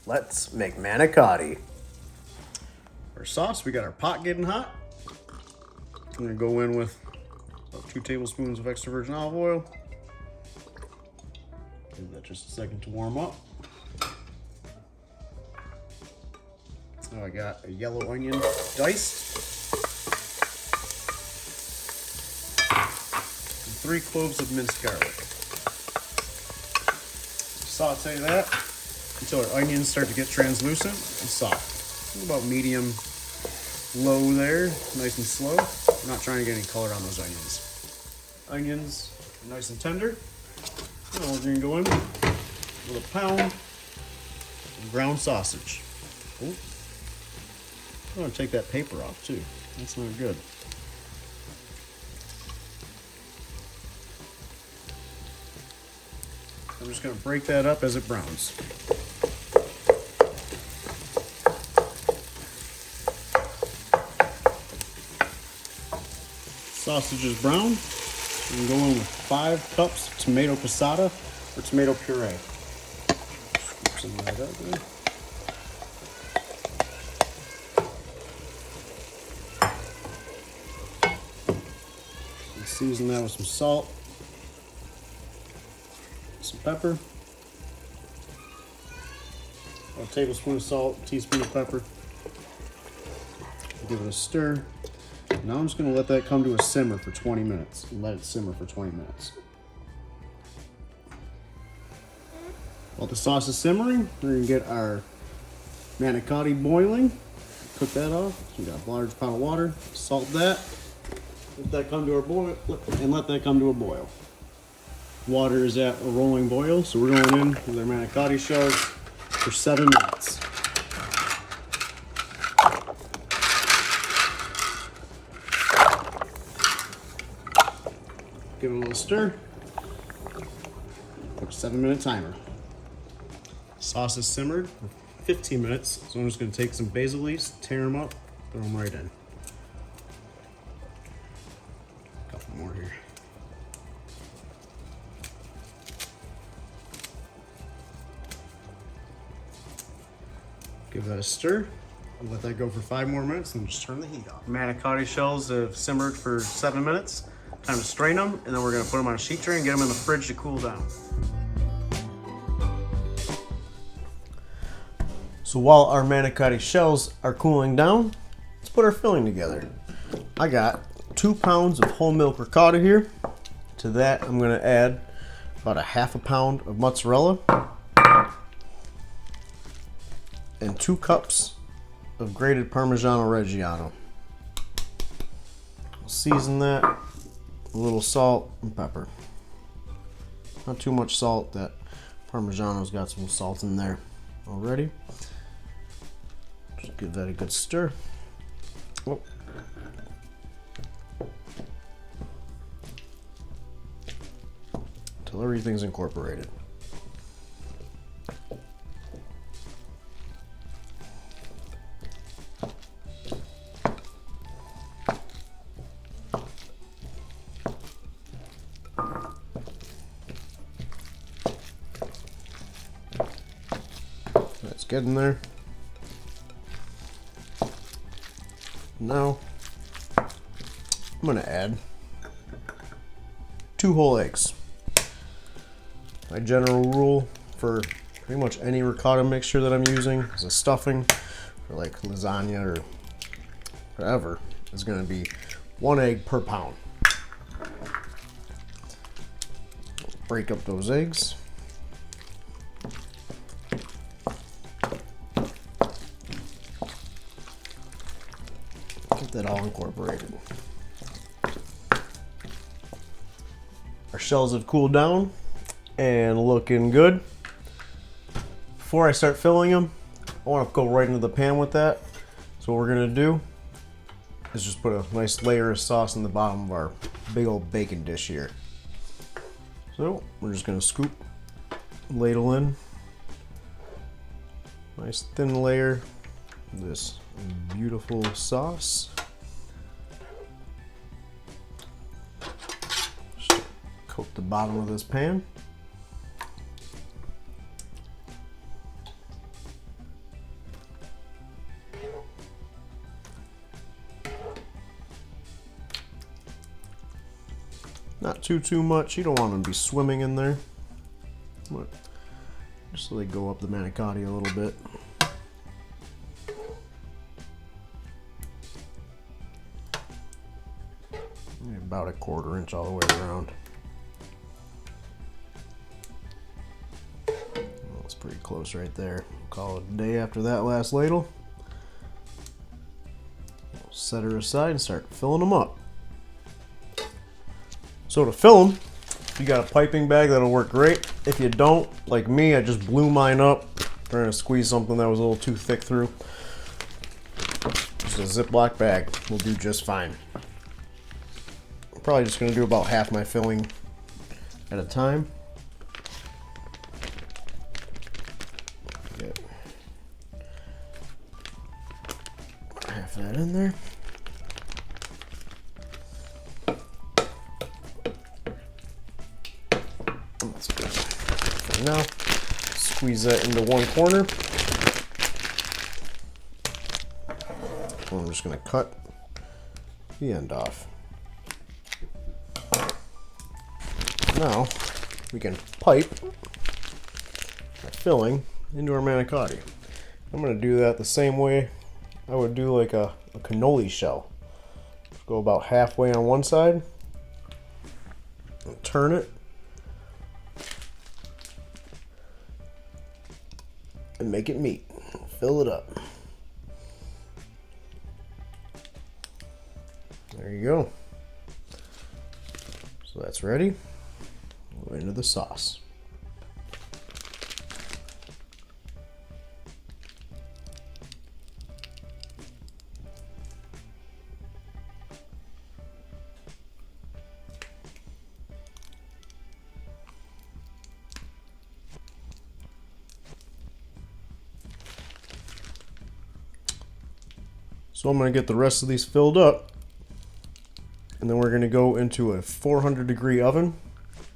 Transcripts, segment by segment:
Let's make manicotti. Our sauce, we got our pot getting hot. I'm gonna go in with about 2 tablespoons of extra virgin olive oil. Give that just a second to warm up. Now I got a yellow onion diced. And 3 cloves of minced garlic. Saute that until our onions start to get translucent and soft. About medium low there, nice and slow. I'm not trying to get any color on those onions. Onions are nice and tender. Now we're gonna go in with a pound of ground sausage. Ooh. I'm gonna take that paper off too. That's not good. I'm just gonna break that up as it browns. Sausage is brown. You can go in with 5 cups of tomato passata or tomato puree. Scoop some of that up there. And season that with some salt, some pepper, a tablespoon of salt, a teaspoon of pepper. Give it a stir. Now I'm just going to let that come to a simmer for 20 minutes. And let it simmer for 20 minutes. While the sauce is simmering, we're going to get our manicotti boiling. Cook that off. So we got a large pot of water. Salt that. Let that come to a boil. And let that come to a boil. Water is at a rolling boil, so we're going in with our manicotti shells for 7 minutes. Give it a little stir. Put a 7-minute timer. Sauce is simmered for 15 minutes, so I'm just going to take some basil leaves, tear them up, throw them right in. A couple more here. Give that a stir. And let that go for 5 more minutes and just turn the heat off. Manicotti shells have simmered for 7 minutes. Time to strain them, and then we're gonna put them on a sheet tray and get them in the fridge to cool down. So while our manicotti shells are cooling down, let's put our filling together. I got 2 pounds of whole milk ricotta here. To that, I'm gonna add about a ½ pound of mozzarella and 2 cups of grated Parmesan Reggiano. I'll season that. A little salt and pepper. Not too much salt. That Parmigiano's got some salt in there already. Just give that a good stir. Oh. Until everything's incorporated. That's good in there. Now I'm gonna add 2 whole eggs. My general rule for pretty much any ricotta mixture that I'm using as a stuffing for like lasagna or whatever is gonna be 1 egg per pound. Break up those eggs. Get that all incorporated. Our shells have cooled down and looking good. Before I start filling them, I want to go right into the pan with that. So what we're gonna do is just put a nice layer of sauce in the bottom of our big old bacon dish here. So we're just gonna scoop, ladle in, nice thin layer of this beautiful sauce. Just coat the bottom of this pan. Not too much. You don't want them to be swimming in there. But just so they go up the manicotti a little bit. About a 1/4 inch all the way around. That's pretty close right there. Call it a day after that last ladle. We'll set her aside and start filling them up. So to fill them, if you got a piping bag, that'll work great. If you don't, like me, I just blew mine up trying to squeeze something that was a little too thick through. Just a Ziploc bag will do just fine. I'm probably just going to do about half my filling at a time. Get half that in there. That's good. For now, squeeze that into one corner. And I'm just going to cut the end off. Now we can pipe that filling into our manicotti. I'm going to do that the same way I would do like a cannoli shell. Go about halfway on one side, and turn it, and make it meet. Fill it up. There you go. So that's ready. Go into the sauce. So I'm going to get the rest of these filled up, and then we're going to go into a 400-degree oven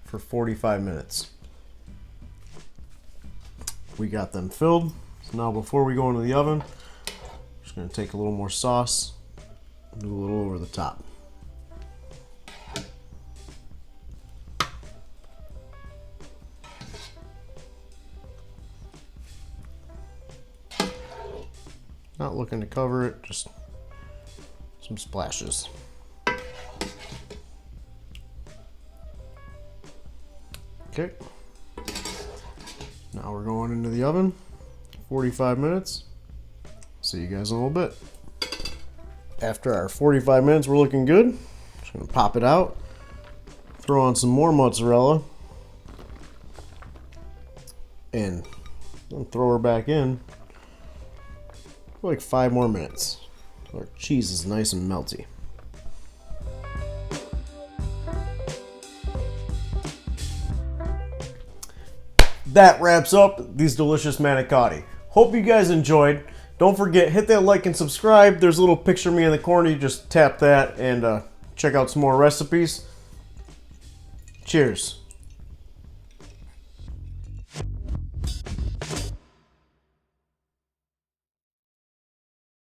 for 45 minutes. We got them filled. So now before we go into the oven, I'm just going to take a little more sauce and do a little over the top. Not looking to cover it, just some splashes. Okay. Now we're going into the oven, 45 minutes. See you guys in a little bit. After our 45 minutes, we're looking good. Just gonna pop it out, throw on some more mozzarella, and then throw her back in for like 5 more minutes. So our cheese is nice and melty. That wraps up these delicious manicotti. Hope you guys enjoyed. Don't forget, hit that like and subscribe. There's a little picture of me in the corner. You just tap that and check out some more recipes. Cheers.